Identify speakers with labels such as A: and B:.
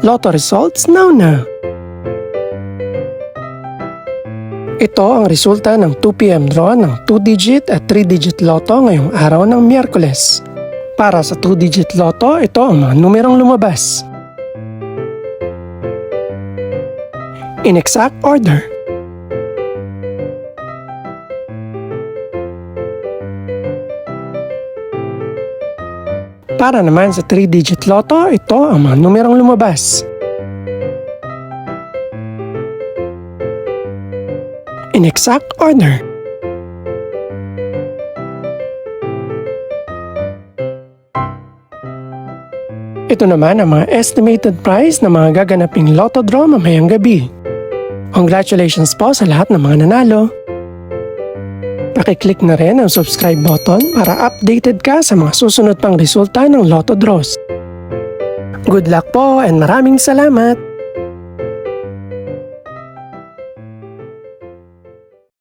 A: Lotto results now. Ito ang resulta ng 2 PM draw ng 2-digit at 3-digit lotto ngayong araw ng Miyerkules. Para sa 2-digit lotto, ito ang mga numerong lumabas. In exact order. Para naman sa 3-digit lotto, ito ang mga numerong lumabas. In exact order. Ito naman ang mga estimated price ng mga gaganaping lotto draw mamayang gabi. Congratulations po sa lahat ng mga nanalo. Pakiclick na rin ang subscribe button para updated ka sa mga susunod pang resulta ng lotto draws. Good luck po and maraming salamat!